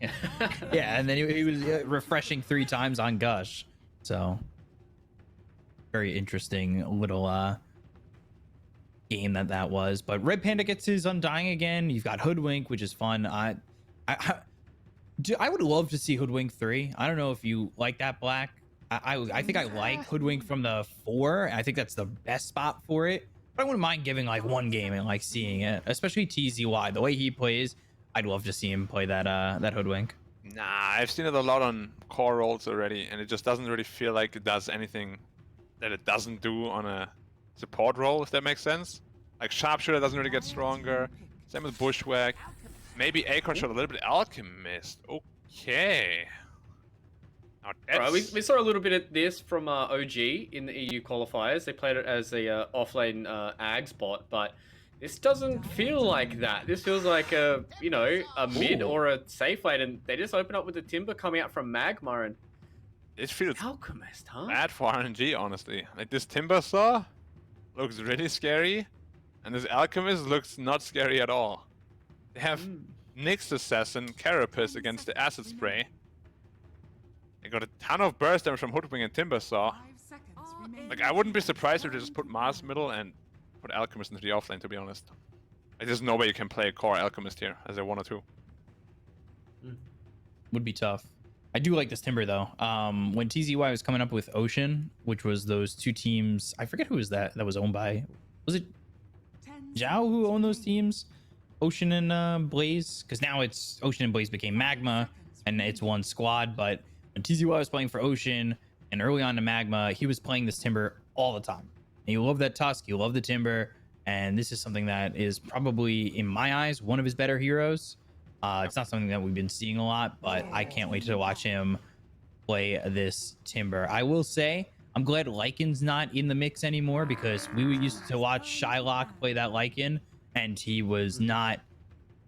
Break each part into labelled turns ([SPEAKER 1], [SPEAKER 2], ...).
[SPEAKER 1] Yeah, and then he was refreshing 3 times on Gush. So very interesting little game that was. But Red Panda gets his Undying again. You've got Hoodwink, which is fun. I would love to see Hoodwink 3. I don't know if you like that, Black. I think I like Hoodwink from the 4. I think that's the best spot for it. But I wouldn't mind giving like one game and like seeing it, especially TZY. The way he plays, I'd love to see him play that Hoodwink.
[SPEAKER 2] Nah, I've seen it a lot on core roles already, and it just doesn't really feel like it does anything that it doesn't do on a support role, if that makes sense. Like Sharpshooter doesn't really get stronger. Same with Bushwhack. Maybe Acorn shot a little bit Alchemist. Okay. Now
[SPEAKER 3] Right, we saw a little bit of this from OG in the EU qualifiers. They played it as a offlane Ags bot, but this doesn't feel like that. This feels like a mid or a safe lane, and they just open up with the Timber coming out from MagMa, and
[SPEAKER 2] it feels
[SPEAKER 3] Alchemist, huh?
[SPEAKER 2] bad for RNG, honestly. Like this Timber Saw looks really scary, and this Alchemist looks not scary at all. They have Nyx Assassin, Carapace against the Acid Spray. They got a ton of burst damage from Hoodwink and Timber Saw. Like, I wouldn't be surprised if they just put Mars middle and put Alchemist into the offlane, to be honest. Like, there's no way you can play a core Alchemist here as a 1 or 2.
[SPEAKER 1] Would be tough. I do like this Timber though. When TZY was coming up with Ocean, which was those 2 teams, I forget who was that was owned by. Was it Zhao who owned those teams? Ocean and Blaze? Because now it's Ocean and Blaze became MagMa and it's one squad. But when TZY was playing for Ocean and early on to MagMa, he was playing this Timber all the time. And you love that Tusk, you love the Timber, and this is something that is probably, in my eyes, one of his better heroes. It's not something that we've been seeing a lot, but I can't wait to watch him play this Timber. I will say, I'm glad Lycan's not in the mix anymore, because we used to watch Shylock play that Lycan, and he was not.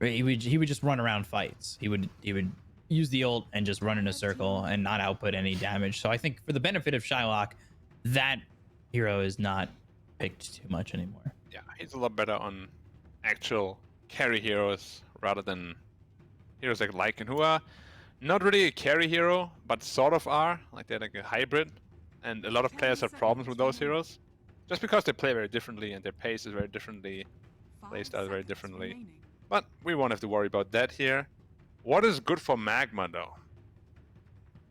[SPEAKER 1] He would just run around fights. He would use the ult and just run in a circle and not output any damage. So I think for the benefit of Shylock, that hero is not picked too much anymore.
[SPEAKER 2] Yeah, he's a lot better on actual carry heroes rather than heroes like Lycan, who are not really a carry hero, but sort of are. Like, they're like a hybrid, and a lot of players have problems with those heroes just because they play very differently and their pace is very differently, playstyle very differently. But we won't have to worry about that here. What is good for MagMa though?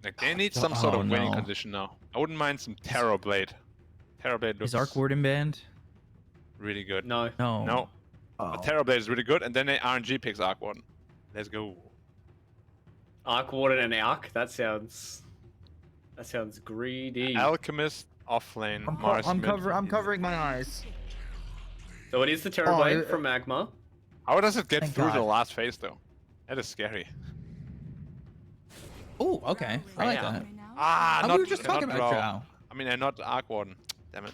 [SPEAKER 2] Like, they need some sort of winning condition now. I wouldn't mind some Terrorblade. Terrorblade looks...
[SPEAKER 1] Is Arc Warden banned?
[SPEAKER 2] Really good.
[SPEAKER 3] No.
[SPEAKER 2] No. But Terrorblade is really good, and then the RNG picks Arc Warden. Let's go.
[SPEAKER 3] Arc Warden and Arc. That sounds greedy.
[SPEAKER 2] Alchemist offlane.
[SPEAKER 4] I'm covering my eyes.
[SPEAKER 3] So it is the Terrorblade from MagMa.
[SPEAKER 2] How does it get
[SPEAKER 1] Thank
[SPEAKER 2] through
[SPEAKER 1] God.
[SPEAKER 2] the last phase though? That is scary.
[SPEAKER 1] Oh, okay. I like that.
[SPEAKER 2] Ah,
[SPEAKER 1] We were just talking about Drow.
[SPEAKER 2] I mean, and not Arc Warden. Damn it.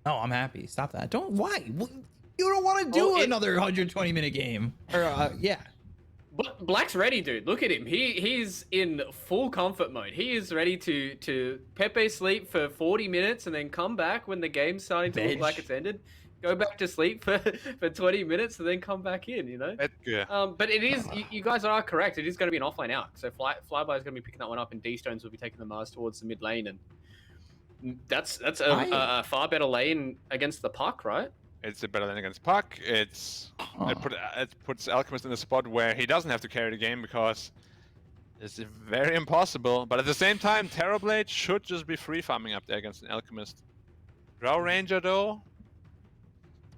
[SPEAKER 1] Oh, I'm happy. Stop that. Don't. Why? You don't want to do another 120-minute game. Or yeah.
[SPEAKER 3] Black's ready, dude. Look at him. He's in full comfort mode. He is ready to Pepe sleep for 40 minutes and then come back when the game's starting to look like it's ended. Go back to sleep for 20 minutes and then come back in, you know? But it is, you guys are correct. It is going to be an offlane out. So Flyby is going to be picking that one up, and D-Stones will be taking the Mars towards the mid lane. And that's a far better lane against the Puck, right?
[SPEAKER 2] It's a better lane against Puck. It puts Alchemist in a spot where he doesn't have to carry the game, because it's very impossible. But at the same time, Terrorblade should just be free farming up there against an Alchemist. Drow Ranger though,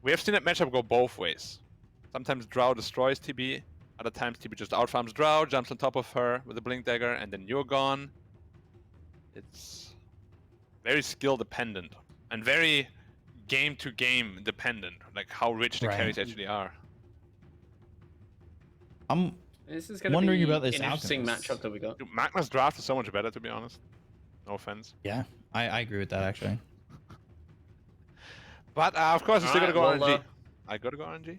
[SPEAKER 2] we have seen that matchup go both ways. Sometimes Drow destroys TB, other times TB just outfarms Drow, jumps on top of her with a Blink Dagger, and then you're gone. It's very skill dependent and very game-to-game dependent, like how rich the carries actually are.
[SPEAKER 3] This is going to be
[SPEAKER 1] about this
[SPEAKER 3] an interesting matchup that we got.
[SPEAKER 2] Dude, MagMa's draft is so much better, to be honest. No offense.
[SPEAKER 1] Yeah, I agree with that, actually.
[SPEAKER 2] But of course, you still gotta go RNG.
[SPEAKER 3] I
[SPEAKER 2] gotta go RNG.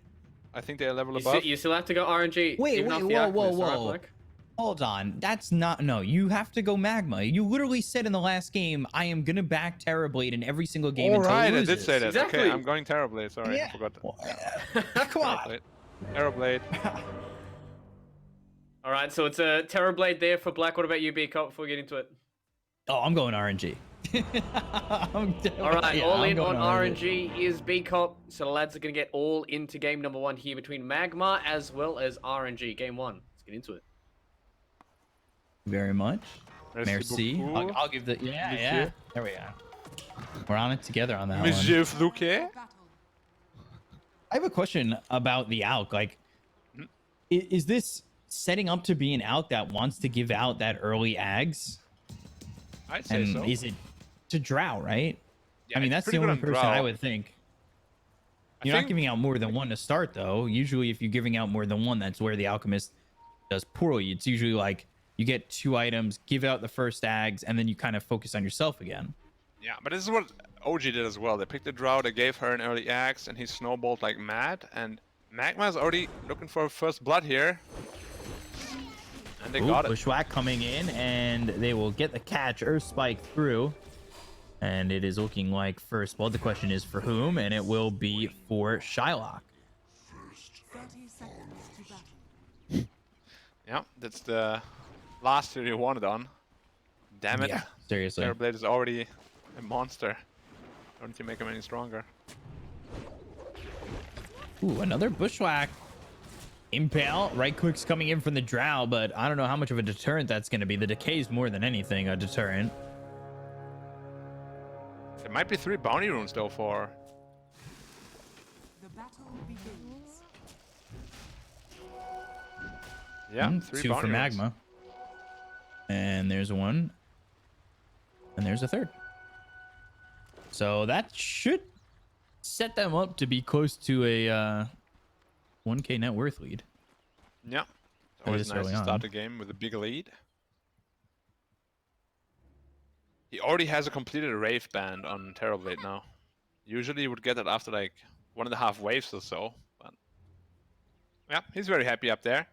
[SPEAKER 2] I think they're a level above.
[SPEAKER 3] You still have to go RNG.
[SPEAKER 1] Wait, whoa. Hold on. That's not... No, you have to go MagMa. You literally said in the last game, I am going to back Terrorblade in every single game until he loses.
[SPEAKER 2] I did say that.
[SPEAKER 3] Exactly.
[SPEAKER 2] Okay, I'm going Terrorblade. Sorry,
[SPEAKER 1] Yeah.
[SPEAKER 2] I forgot.
[SPEAKER 1] Come on.
[SPEAKER 2] Terrorblade.
[SPEAKER 3] All right, so it's a Terrorblade there for Black. What about you, Bkop, before we get into it?
[SPEAKER 1] Oh, I'm going RNG.
[SPEAKER 3] All right, all in on RNG is Bkop. So the lads are going to get all into game number 1 here between MagMa as well as RNG. Game 1. Let's get into it.
[SPEAKER 1] Very much.
[SPEAKER 2] Merci
[SPEAKER 1] Merci.
[SPEAKER 2] beaucoup.
[SPEAKER 1] I'll give the yeah. There we go. We're on it together on that
[SPEAKER 2] Monsieur
[SPEAKER 1] one.
[SPEAKER 2] Fluke.
[SPEAKER 1] I have a question about the ALK. Like, is this setting up to be an ALK that wants to give out that early ags?
[SPEAKER 2] I'd say
[SPEAKER 1] And
[SPEAKER 2] so.
[SPEAKER 1] is it to Drow, right?
[SPEAKER 2] Yeah,
[SPEAKER 1] I mean,
[SPEAKER 2] it's
[SPEAKER 1] that's the
[SPEAKER 2] pretty good
[SPEAKER 1] only
[SPEAKER 2] on
[SPEAKER 1] person
[SPEAKER 2] Drow.
[SPEAKER 1] I would think. You're not giving out more than one to start, though. Usually, if you're giving out more than one, that's where the Alchemist does poorly. It's usually like you get 2 items, give out the first ags, and then you kind of focus on yourself again.
[SPEAKER 2] Yeah, but this is what OG did as well. They picked a Drow, they gave her an early axe, and he snowballed like mad. And MagMa is already looking for first blood here. And they got it.
[SPEAKER 1] Bushwhack coming in, and they will get the catch. Earth Spike through. And it is looking like first blood. The question is for whom, and it will be for Shylock.
[SPEAKER 5] 30 seconds to battle.
[SPEAKER 2] Yeah, that's the last hero you wanted on. Damn it.
[SPEAKER 1] Yeah, seriously.
[SPEAKER 2] Terrorblade is already a monster. Don't need to make him any stronger.
[SPEAKER 1] Ooh, another Bushwhack. Impale. Right click's coming in from the Drow, but I don't know how much of a deterrent that's going to be. The decay's more than anything a deterrent.
[SPEAKER 2] There might be 3 bounty runes though for...
[SPEAKER 5] The battle begins.
[SPEAKER 2] Yeah, 3
[SPEAKER 1] 2
[SPEAKER 2] bounty
[SPEAKER 1] for
[SPEAKER 2] runes.
[SPEAKER 1] MagMa. And there's 1. And there's a 3rd. So that should set them up to be close to a 1k net worth lead.
[SPEAKER 2] Yeah. Always
[SPEAKER 1] is
[SPEAKER 2] nice
[SPEAKER 1] early
[SPEAKER 2] to
[SPEAKER 1] on.
[SPEAKER 2] start the game with a big lead. He already has a completed Rave band on Terrorblade now. Usually you would get that after like 1.5 waves or so. But yeah, he's very happy up there.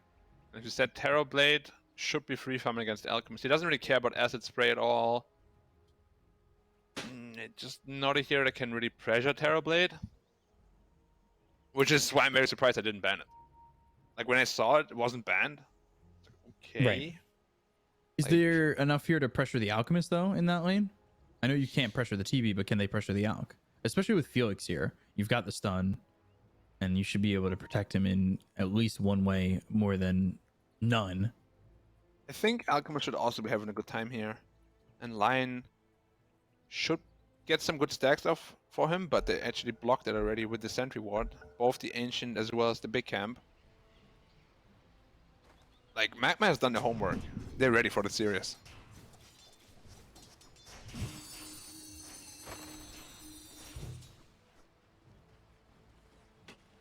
[SPEAKER 2] As you said, Terrorblade should be free farming against Alchemist. He doesn't really care about acid spray at all. It's just not a hero that can really pressure Terrorblade. Which is why I'm very surprised I didn't ban it. Like when I saw it, it wasn't banned. It's like, okay.
[SPEAKER 1] Right. Is
[SPEAKER 2] Like-
[SPEAKER 1] there enough here to pressure the Alchemist, though, in that lane? I know you can't pressure the TB, but can they pressure the Alch? Especially with Felix here. You've got the stun, and you should be able to protect him in at least one way more than none.
[SPEAKER 2] I think Alchemist should also be having a good time here. And Lion should get some good stacks off for him, but they actually blocked it already with the Sentry Ward. Both the Ancient as well as the Big Camp. Like, MagMa has done the homework. They're ready for the series.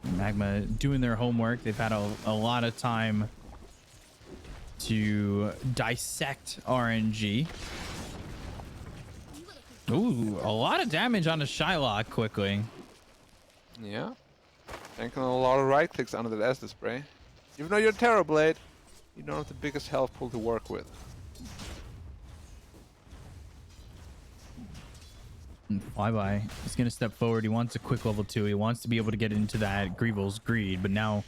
[SPEAKER 1] MagMa doing their homework. They've had a lot of time to dissect RNG. Ooh, a lot of damage on a Shylock quickly.
[SPEAKER 2] Yeah. Tanking a lot of right clicks under the acid spray. Even though you're Terrorblade, you don't have the biggest health pool to work with.
[SPEAKER 1] And Flyby is going to step forward. He wants a quick level 2. He wants to be able to get into that Grievel's Greed, but now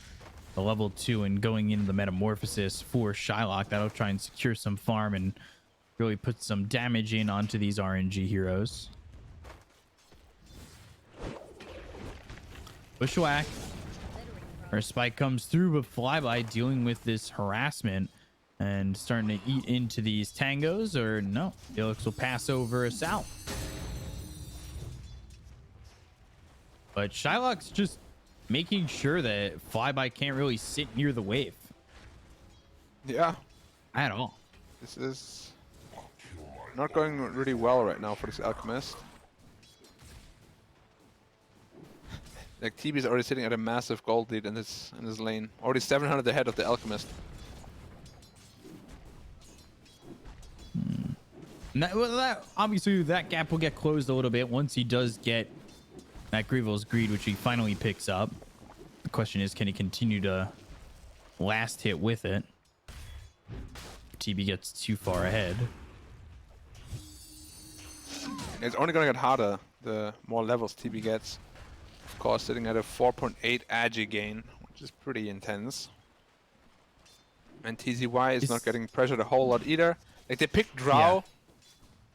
[SPEAKER 1] the level 2 and going into the Metamorphosis for Shylock, that'll try and secure some farm and really put some damage in onto these RNG heroes. Bushwhack. Her spike comes through, but Flyby dealing with this harassment and starting to eat into these tangos, or no, Felix will pass over us out. But Shylock's just making sure that Flyby can't really sit near the wave
[SPEAKER 2] Yeah.
[SPEAKER 1] at all.
[SPEAKER 2] This is not going really well right now for this Alchemist. Like TB is already sitting at a massive gold lead in this lane. Already 700 ahead of the Alchemist.
[SPEAKER 1] And that obviously that gap will get closed a little bit once he does get that Grievel's Greed, which he finally picks up. The question is, can he continue to last hit with it? If TB gets too far ahead.
[SPEAKER 2] It's only gonna get harder the more levels TB gets. Of course, sitting at a 4.8 agi gain, which is pretty intense. And TZY is not getting pressured a whole lot either. Like they picked Drow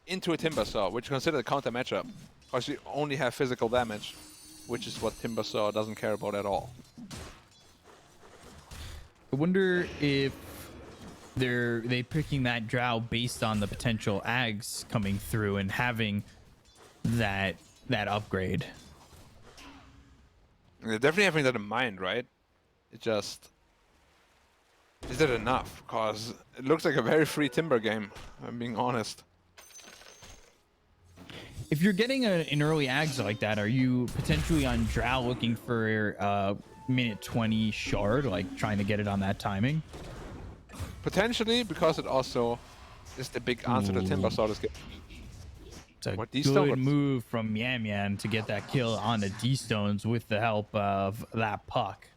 [SPEAKER 2] into a Timber Saw, which is considered a counter matchup. Because you only have physical damage, which is what Timber Saw doesn't care about at all.
[SPEAKER 1] I wonder if they picking that Drow based on the potential Ags coming through and having that upgrade.
[SPEAKER 2] They're definitely having that in mind, right? It just... Is it enough? Because it looks like a very free Timber game, I'm being honest.
[SPEAKER 1] If you're getting an early Ags like that, are you potentially on Drow looking for minute 20 shard, like trying to get it on that timing?
[SPEAKER 2] Potentially, because it also is the big answer to Timber Saw is getting.
[SPEAKER 1] It's a
[SPEAKER 2] What,
[SPEAKER 1] good
[SPEAKER 2] D-Stone?
[SPEAKER 1] move from Yan Yan to get that kill on the D-Stones with the help of that puck.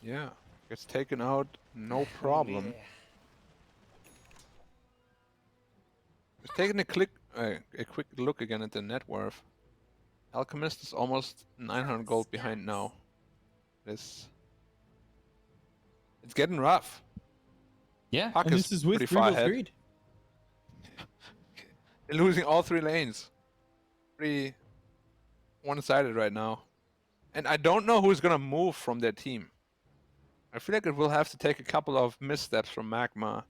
[SPEAKER 2] Yeah, gets taken out, no problem. Just taking a quick look again at the net worth. Alchemist is almost 900 gold behind now. It's getting rough.
[SPEAKER 1] Yeah,
[SPEAKER 2] Puck
[SPEAKER 1] and
[SPEAKER 2] is
[SPEAKER 1] this is with
[SPEAKER 2] pretty far ahead.
[SPEAKER 1] Greed.
[SPEAKER 2] They're losing all 3 lanes. Pretty one-sided right now. And I don't know who's gonna move from their team. I feel like it will have to take a couple of missteps from MagMa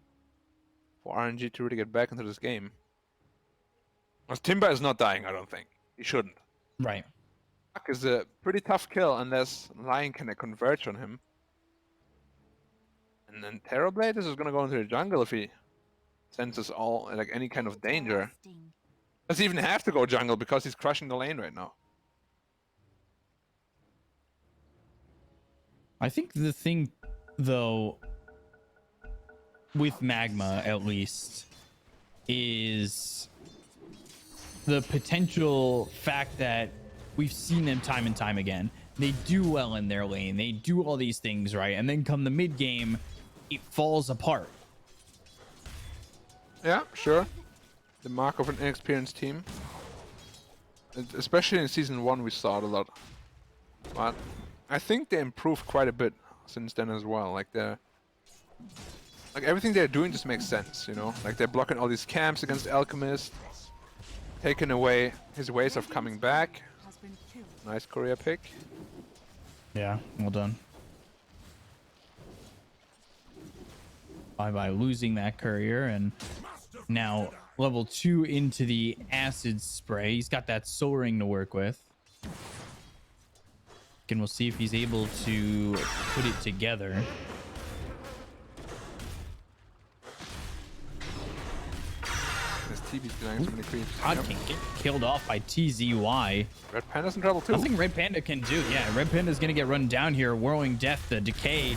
[SPEAKER 2] for RNG to really get back into this game. Because Timber is not dying, I don't think. He shouldn't.
[SPEAKER 1] Right.
[SPEAKER 2] Puck is a pretty tough kill unless Lion can converge on him. And then Terrorblade is just gonna go into the jungle if he senses all, like, any kind of danger. Doesn't even have to go jungle because he's crushing the lane right now.
[SPEAKER 1] I think the thing, though, with MagMa at least, is the potential fact that we've seen them time and time again. They do well in their lane. They do all these things right. And then come the mid game, it falls apart.
[SPEAKER 2] Yeah, sure. The mark of an inexperienced team. Especially in Season 1 we saw it a lot. But I think they improved quite a bit since then as well. Like everything they're doing just makes sense, you know? Like they're blocking all these camps against Alchemist, taking away his ways of coming back. Nice career pick.
[SPEAKER 1] Yeah, well done. By losing that courier, and now level 2 into the acid spray. He's got that soul ring to work with. And we'll see if he's able to put it together.
[SPEAKER 2] This TV's denying so many creeps.
[SPEAKER 1] God can get killed off by TZY.
[SPEAKER 2] Red Panda's in trouble too.
[SPEAKER 1] Nothing Red Panda can do. Yeah, Red Panda's gonna get run down here. Whirling Death, the Decay.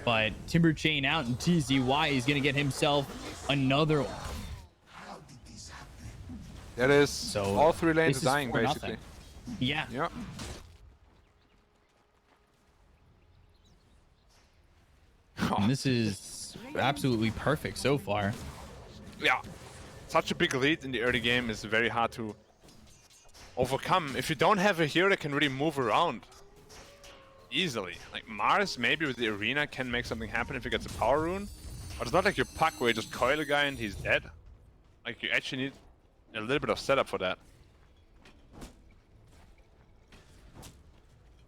[SPEAKER 1] But Timber Chain out, and TZY is gonna get himself another one.
[SPEAKER 2] That is,
[SPEAKER 1] So
[SPEAKER 2] all 3 lanes
[SPEAKER 1] this
[SPEAKER 2] are
[SPEAKER 1] is
[SPEAKER 2] dying
[SPEAKER 1] 4-0.
[SPEAKER 2] basically.
[SPEAKER 1] Yeah.
[SPEAKER 2] Yep.
[SPEAKER 1] And this is absolutely perfect so far.
[SPEAKER 2] Yeah. Such a big lead in the early game is very hard to overcome. If you don't have a hero that can really move around easily. Like Mars, maybe with the arena, can make something happen if he gets a power rune. But it's not like your Puck where you just coil a guy and he's dead. Like you actually need a little bit of setup for that.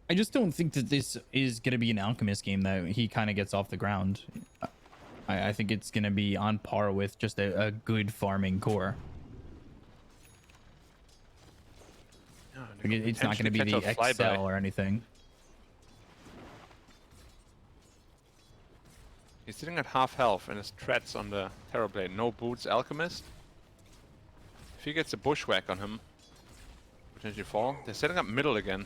[SPEAKER 1] I just don't think that this is going to be an Alchemist game that he kind of gets off the ground. I think it's going to be on par with just a good farming core. Like, it's not going to be the XL or anything.
[SPEAKER 2] He's sitting at half health and his threats on the Terrorblade. No boots, Alchemist. If he gets a bushwhack on him, potentially fall. They're setting up middle again.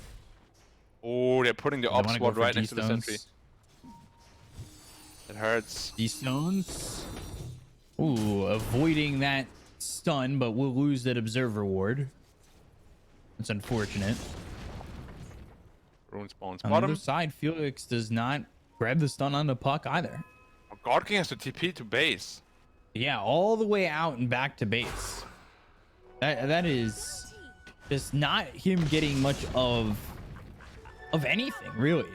[SPEAKER 2] Oh, they're putting the op squad right next to the sentry. It hurts.
[SPEAKER 1] D-Stones. Ooh, avoiding that stun, but we'll lose that observer ward. It's unfortunate.
[SPEAKER 2] Rune spawns
[SPEAKER 1] On the
[SPEAKER 2] bottom.
[SPEAKER 1] other side, Felix does not grab the stun on the puck either.
[SPEAKER 2] Oh, God King has to TP to base.
[SPEAKER 1] Yeah, all the way out and back to base. That is just not him getting much of anything, really.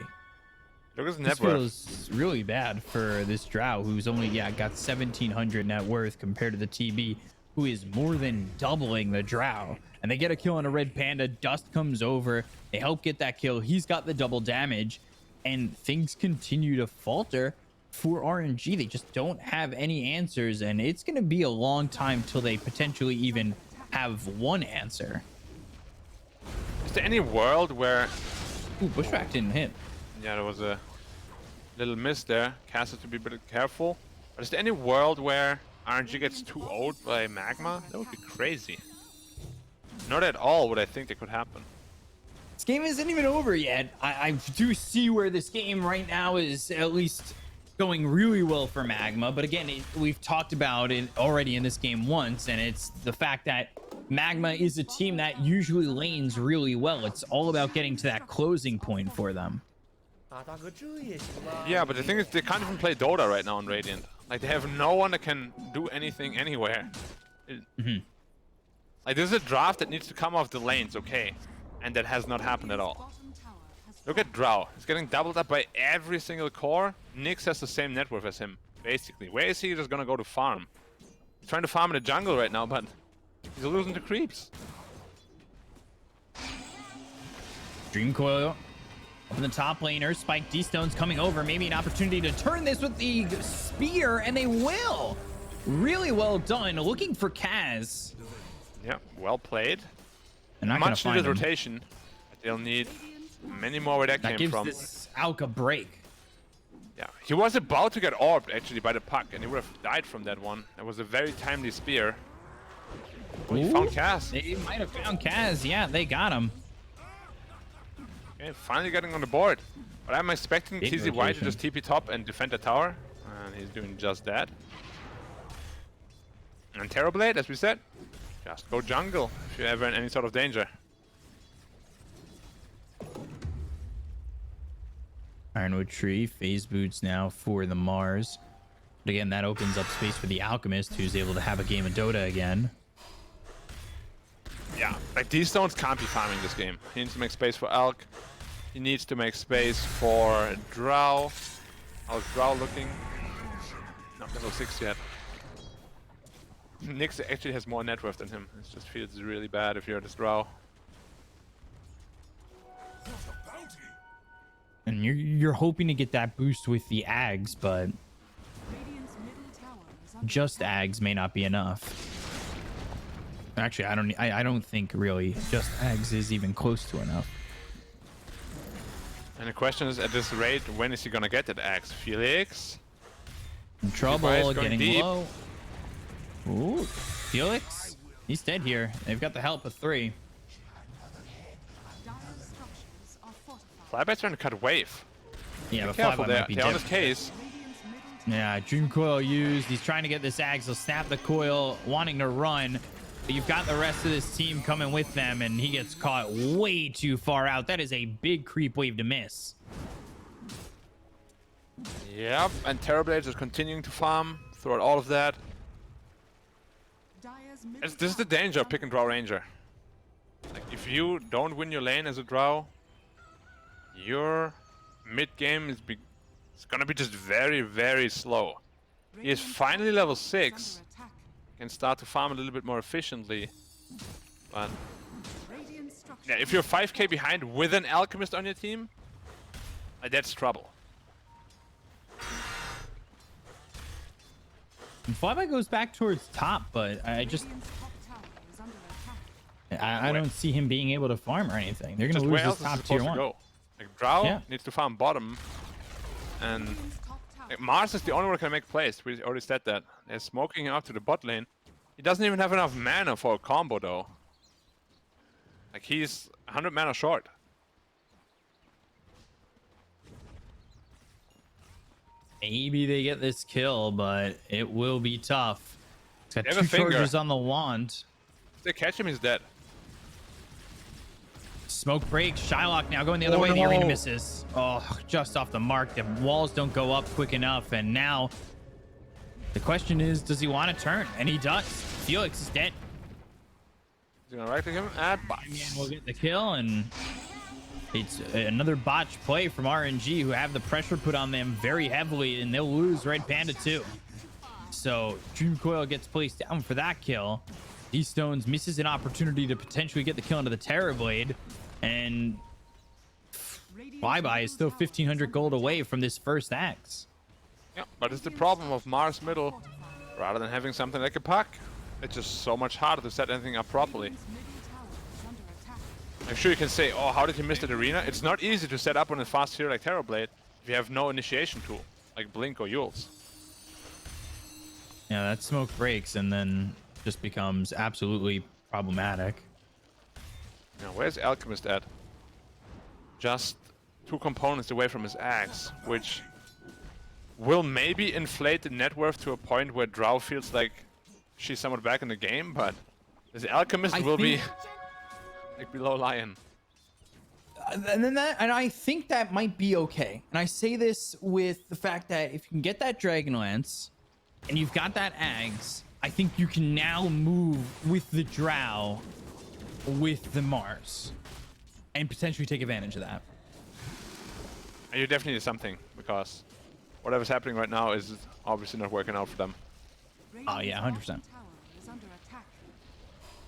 [SPEAKER 2] Look at his
[SPEAKER 1] This
[SPEAKER 2] net worth.
[SPEAKER 1] feels really bad for this Drow, who's only got 1,700 net worth compared to the TB, who is more than doubling the Drow. And they get a kill on a red panda. Dust comes over. They help get that kill. He's got the double damage, and things continue to falter for RNG. They just don't have any answers, and it's going to be a long time till they potentially even have one answer.
[SPEAKER 2] Is there any world where...
[SPEAKER 1] Ooh, Bushwhack didn't hit.
[SPEAKER 2] Yeah, there was a little miss there. Cass has to be a bit careful. But is there any world where RNG gets too old by MagMa? That would be crazy. Not at all what I think that could happen.
[SPEAKER 1] This game isn't even over yet. I do see where this game right now is at least going really well for MagMa. But again, we've talked about it already in this game once, and it's the fact that MagMa is a team that usually lanes really well. It's all about getting to that closing point for them.
[SPEAKER 2] Yeah, but the thing is, they can't even play Dota right now on Radiant. Like, they have no one that can do anything anywhere. Like, this is a draft that needs to come off the lanes, okay? And that has not happened at all. Look at Drow. He's getting doubled up by every single core. Nyx has the same net worth as him, basically. Where is he just gonna go to farm? He's trying to farm in the jungle right now, but he's losing to creeps.
[SPEAKER 1] Dream Coil up in the top laner. Spike D-Stone's coming over. Maybe an opportunity to turn this with the spear, and they will. Really well done. Looking for Kaz.
[SPEAKER 2] Yeah, well played.
[SPEAKER 1] And not gonna
[SPEAKER 2] Much
[SPEAKER 1] find
[SPEAKER 2] needed
[SPEAKER 1] him.
[SPEAKER 2] rotation. But they'll need many more where that
[SPEAKER 1] That
[SPEAKER 2] came
[SPEAKER 1] gives
[SPEAKER 2] from.
[SPEAKER 1] this Alk a break.
[SPEAKER 2] Yeah, he was about to get orbed actually by the puck, and he would have died from that one. It was a very timely spear. Oh, he found Cass.
[SPEAKER 1] They might have found Kaz. Yeah, they got him.
[SPEAKER 2] Okay, finally getting on the board. But I'm expecting
[SPEAKER 1] Big
[SPEAKER 2] TZY to
[SPEAKER 1] rotation.
[SPEAKER 2] just TP top and defend the tower. And he's doing just that. And Terrorblade, as we said, just go jungle if you're ever in any sort of danger.
[SPEAKER 1] Ironwood Tree, phase boots now for the Mars. But again, that opens up space for the Alchemist, who's able to have a game of Dota again.
[SPEAKER 2] Yeah, like these stones can't be farming this game. He needs to make space for Alk. He needs to make space for Drow. How's Drow looking? Not level 6 yet. Nyx actually has more net worth than him. It just feels really bad if you're this Drow.
[SPEAKER 1] And you're hoping to get that boost with the Ags, but
[SPEAKER 5] Radiant's middle tower is under
[SPEAKER 1] just Ags may not be enough. Actually, I don't think really just Ags is even close to enough.
[SPEAKER 2] And the question is, at this rate, when is he gonna get that axe? Felix?
[SPEAKER 1] In trouble,
[SPEAKER 2] Device going
[SPEAKER 1] getting
[SPEAKER 2] deep.
[SPEAKER 1] low. Ooh, Felix, he's dead here. They've got the help of 3.
[SPEAKER 5] dire structures are fortified.
[SPEAKER 2] Flyby's trying to cut wave.
[SPEAKER 1] Yeah, but
[SPEAKER 2] Careful
[SPEAKER 1] Flyby
[SPEAKER 2] there.
[SPEAKER 1] might be
[SPEAKER 2] They're on
[SPEAKER 1] dead.
[SPEAKER 2] his case.
[SPEAKER 5] Radiant's middle
[SPEAKER 1] Yeah, Dream Coil used. He's trying to get this Ags. He'll snap the coil, wanting to run. But you've got the rest of this team coming with them, and he gets caught way too far out. That is a big creep wave to miss.
[SPEAKER 2] Yep, and Terrorblade is continuing to farm throughout all of that.
[SPEAKER 5] Dire's middle
[SPEAKER 2] This is the
[SPEAKER 5] tower
[SPEAKER 2] danger of
[SPEAKER 5] is
[SPEAKER 2] pick and
[SPEAKER 5] under
[SPEAKER 2] draw ranger. Like, if you don't win your lane as a Drow, your mid game is it's gonna be just very, very slow. He is
[SPEAKER 5] Radiant's
[SPEAKER 2] finally
[SPEAKER 5] top
[SPEAKER 2] level
[SPEAKER 5] tower is
[SPEAKER 2] 6.
[SPEAKER 5] under attack.
[SPEAKER 2] Can start to farm a little bit more efficiently. But
[SPEAKER 5] Radiant structures
[SPEAKER 2] yeah, if you're 5k behind with an alchemist on your team, that's trouble.
[SPEAKER 1] And Flyby goes back towards top, but I just
[SPEAKER 5] Radiant's top tower is under attack.
[SPEAKER 1] I don't see him being able to farm or anything. They're gonna
[SPEAKER 2] Just
[SPEAKER 1] lose
[SPEAKER 2] where
[SPEAKER 1] this
[SPEAKER 2] else is he
[SPEAKER 1] top tier
[SPEAKER 2] supposed to
[SPEAKER 1] 1.
[SPEAKER 2] go? Like, Drow
[SPEAKER 1] Yeah.
[SPEAKER 2] needs to farm bottom, and
[SPEAKER 5] Radiant's top tower
[SPEAKER 2] like, Mars is the only one who can make plays. We already said that. They're smoking him up to the bot lane. He doesn't even have enough mana for a combo though. Like, he's 100 mana short.
[SPEAKER 1] Maybe they get this kill, but it will be tough. It's got
[SPEAKER 2] They have
[SPEAKER 1] 2
[SPEAKER 2] a finger.
[SPEAKER 1] charges on the wand.
[SPEAKER 2] If they catch him, he's dead.
[SPEAKER 1] Smoke breaks. Shylock now going the other
[SPEAKER 2] Oh,
[SPEAKER 1] way. The arena
[SPEAKER 2] no.
[SPEAKER 1] misses. Oh, just off the mark. The walls don't go up quick enough. And now the question is, does he want to turn? And he does. Felix is dead.
[SPEAKER 2] He's gonna right click him and
[SPEAKER 1] And
[SPEAKER 2] bites.
[SPEAKER 1] we'll get the kill. And It's another botched play from RNG, who have the pressure put on them very heavily, and they'll lose Red Panda too. So Dream Coil gets placed down for that kill. D-Stones misses an opportunity to potentially get the kill into the Terrorblade, and Flyby is still 1,500 gold away from this first axe.
[SPEAKER 2] Yeah, but it's the problem of Mars middle. Rather than having something like a puck, it's just so much harder to set anything up properly.
[SPEAKER 5] Middle tower is under attack.
[SPEAKER 2] I'm sure you can say, oh, how did he miss that arena? It's not easy to set up on a fast hero like Terrorblade if you have no initiation tool, like Blink or Yules.
[SPEAKER 1] Yeah, that smoke breaks and then just becomes absolutely problematic.
[SPEAKER 2] Now, where's Alchemist at? Just 2 components away from his axe, which will maybe inflate the net worth to a point where Drow feels like she's somewhat back in the game, but this Alchemist will be like below Lion.
[SPEAKER 1] And I think that might be okay. And I say this with the fact that if you can get that Dragonlance and you've got that Ags, I think you can now move with the Drow with the Mars and potentially take advantage of that.
[SPEAKER 2] And you definitely need something, because whatever's happening right now is obviously not working out for them.
[SPEAKER 1] Oh, yeah, 100%.
[SPEAKER 5] Radiant's top tower is under attack.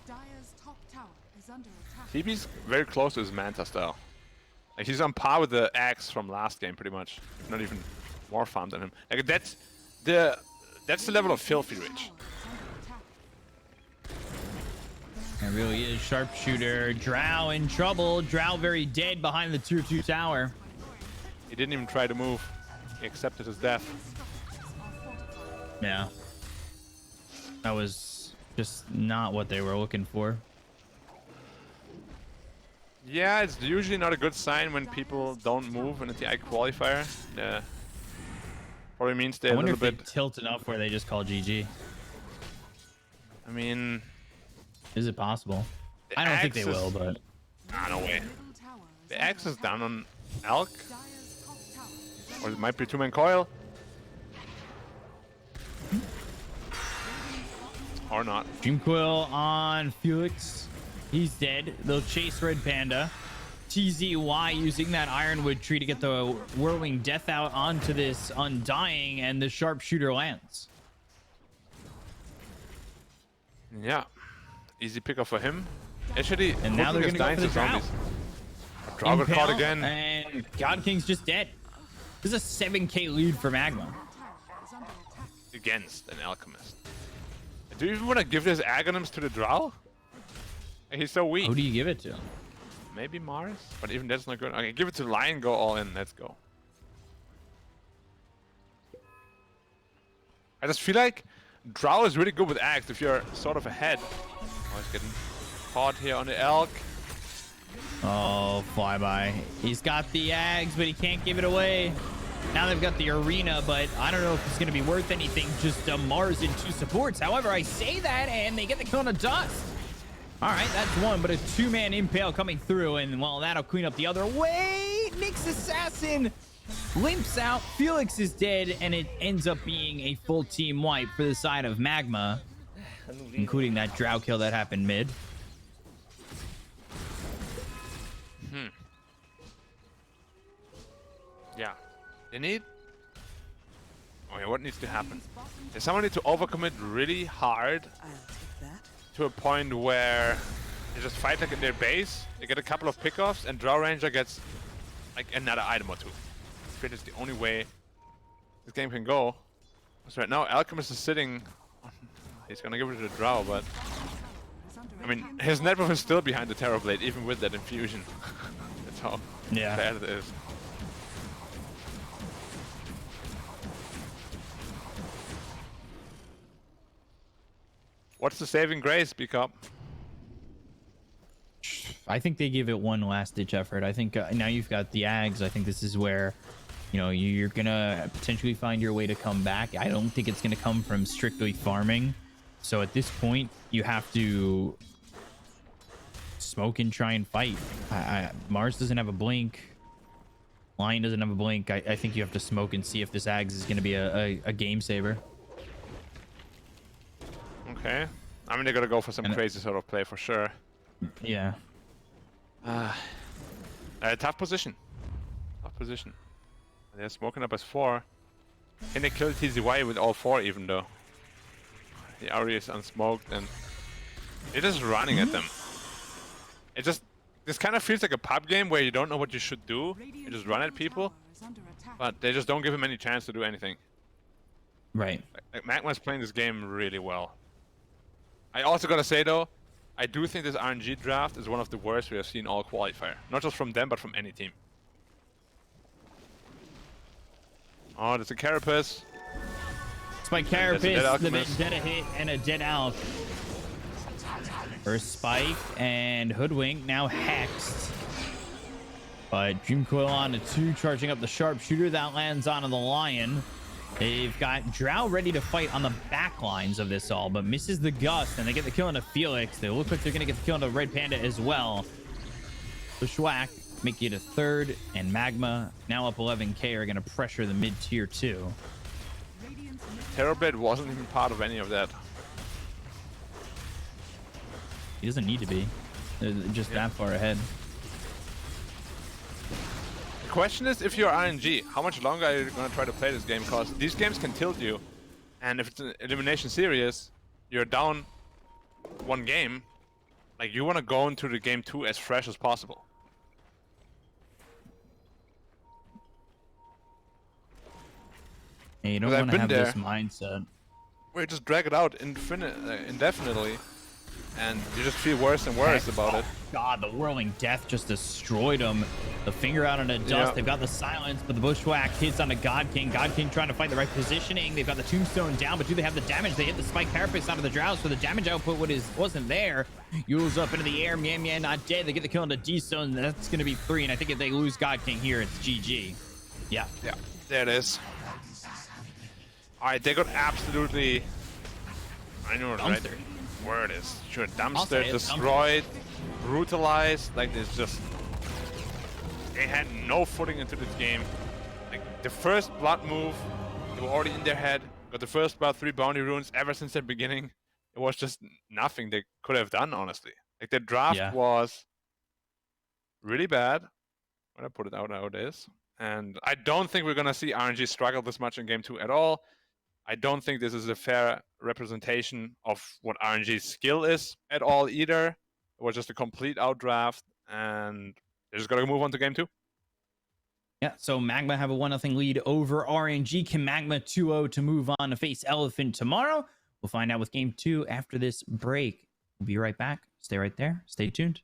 [SPEAKER 5] Dire's top tower is under attack.
[SPEAKER 2] TB's very close to his Manta style. Like, he's on par with the Axe from last game, pretty much. Not even more farm than him. Like, that's the level of filthy rich.
[SPEAKER 1] It really is. Sharpshooter. Drow in trouble. Drow very dead behind the tier 2 tower.
[SPEAKER 2] He didn't even try to move. He accepted his death.
[SPEAKER 1] Yeah. That was just not what they were looking for.
[SPEAKER 2] Yeah, it's usually not a good sign when people don't move in a TI qualifier. Yeah. Probably means they're
[SPEAKER 1] I
[SPEAKER 2] a
[SPEAKER 1] wonder
[SPEAKER 2] little
[SPEAKER 1] if
[SPEAKER 2] bit...
[SPEAKER 1] they tilt enough where they just call GG.
[SPEAKER 2] I mean...
[SPEAKER 1] Is it possible? I don't think they will, but...
[SPEAKER 2] Ah, no way.
[SPEAKER 5] Middle tower is
[SPEAKER 2] The
[SPEAKER 5] under
[SPEAKER 2] axe is
[SPEAKER 5] attack.
[SPEAKER 2] down on Elk,
[SPEAKER 5] Dire's top tower is
[SPEAKER 2] or it might be 2-man coil. Or not.
[SPEAKER 1] Dream Coil on Felix. He's dead. They'll chase Red Panda. TZY using that Ironwood tree to get the Whirling Death out onto this Undying, and the Sharpshooter lands.
[SPEAKER 2] Yeah. Easy pickup for him. Actually,
[SPEAKER 1] And now they're
[SPEAKER 2] Hooking
[SPEAKER 1] going to
[SPEAKER 2] is
[SPEAKER 1] go
[SPEAKER 2] dying
[SPEAKER 1] for the
[SPEAKER 2] to
[SPEAKER 1] Drow.
[SPEAKER 2] zombies. Drow got caught
[SPEAKER 1] Impale,
[SPEAKER 2] again.
[SPEAKER 1] And God King's just dead. This is a 7k lead for MagMa.
[SPEAKER 5] tower is under attack.
[SPEAKER 2] Against an Alchemist. Do you even want to give this Aghanim's to the Drow? He's so weak.
[SPEAKER 1] Who do you give it to?
[SPEAKER 2] Maybe Mars? But even that's not good. Okay, give it to Lion, go all in. Let's go. I just feel like Drow is really good with Axe if you're sort of ahead. Oh, he's getting caught here on the Elk.
[SPEAKER 1] Oh, Flyby. He's got the Ags, but he can't give it away. Now they've got the arena, but I don't know if it's going to be worth anything. Just Mars and 2 supports. However, I say that, and they get the kill on the dust. All right, that's one, but a 2-man Impale coming through, and well, that'll clean up the other way. Nyx Assassin limps out. Felix is dead, and it ends up being a full team wipe for the side of MagMa, including that Drow kill that happened mid.
[SPEAKER 2] Yeah. They need... Okay, what needs to happen? Someone needs to overcommit really hard to a point where they just fight like in their base, they get a couple of pickoffs, and Drow Ranger gets like another item or 2. It's the only way this game can go. So right now, Alchemist is sitting... He's gonna give it to the Drow, but... I mean, his net worth is still behind the Terrorblade, even with that infusion. That's how bad it is. What's the saving grace, Bkop?
[SPEAKER 1] I think they give it one last ditch effort. I think now you've got the Ags. I think this is where, you know, you're gonna potentially find your way to come back. I don't think it's gonna come from strictly farming. So at this point, you have to smoke and try and fight. Mars doesn't have a blink. Lion doesn't have a blink. I think you have to smoke and see if this Ags is gonna be a game saver.
[SPEAKER 2] Okay. I mean, they're gonna go for some crazy sort of play for sure.
[SPEAKER 1] Yeah.
[SPEAKER 2] I Tough position. Tough position. They're smoking up as 4. Can they kill TZY with all 4 even though? The Ahri is unsmoked and they're just running at them. It just, this kind of feels like a pub game where you don't know what you should do. You just run at people, but they just don't give him any chance to do anything.
[SPEAKER 1] Right.
[SPEAKER 2] Like MagMa's playing this game really well. I also gotta say though, I do think this RNG draft is one of the worst we have seen all qualifier. Not just from them, but from any team. Oh, there's a Carapace.
[SPEAKER 1] Spike Carapace, the vendetta hit, and a dead Alk. First Spike and Hoodwink, now Hexed. But Dream Coil on to 2, charging up the Sharpshooter. That lands onto the Lion. They've got Drow ready to fight on the back lines of this all, but misses the Gust, and they get the kill into Felix. They look like they're going to get the kill into Red Panda as well. Bushwhack make it a 3rd, and MagMa, now up 11k, are going to pressure the mid-tier 2.
[SPEAKER 2] Terrorblade wasn't even part of any of that.
[SPEAKER 1] He doesn't need to be. They're just that far ahead.
[SPEAKER 2] The question is, if you're RNG, how much longer are you going to try to play this game? Because these games can tilt you. And if it's an elimination series, you're down 1 game. Like, you want to go into the game 2 as fresh as possible.
[SPEAKER 1] And you don't want to have this mindset.
[SPEAKER 2] Where you just drag it out indefinitely. And you just feel worse and worse about it.
[SPEAKER 1] God, the Whirling Death just destroyed him. The finger out into dust.
[SPEAKER 2] Yeah.
[SPEAKER 1] They've got the silence, but the Bushwhack hits on a God King. God King trying to find the right positioning. They've got the Tombstone down, but do they have the damage? They hit the Spike Carapace out of the Drow, so the damage output wasn't there. Yule's up into the air. Mian not dead. They get the kill into D-Stone. That's going to be 3, and I think if they lose God King here, it's GG. Yeah.
[SPEAKER 2] Yeah, there it is. Alright, they got absolutely... I know the right word is. Sure, dumpster, destroyed, brutalized. Like, it's just... They had no footing into this game. Like, the first blood move, they were already in their head. Got the first blood, 3 bounty runes ever since the beginning. It was just nothing they could have done, honestly. Like, the draft was really bad. When I put it out how it is. And I don't think we're going to see RNG struggle this much in Game 2 at all. I don't think this is a fair representation of what RNG's skill is at all either. It was just a complete outdraft, and they're just going to move on to Game 2.
[SPEAKER 1] Yeah, so MagMa have a 1-0 lead over RNG. Can MagMa 2-0 to move on to face Elephant tomorrow? We'll find out with Game 2 after this break. We'll be right back. Stay right there. Stay tuned.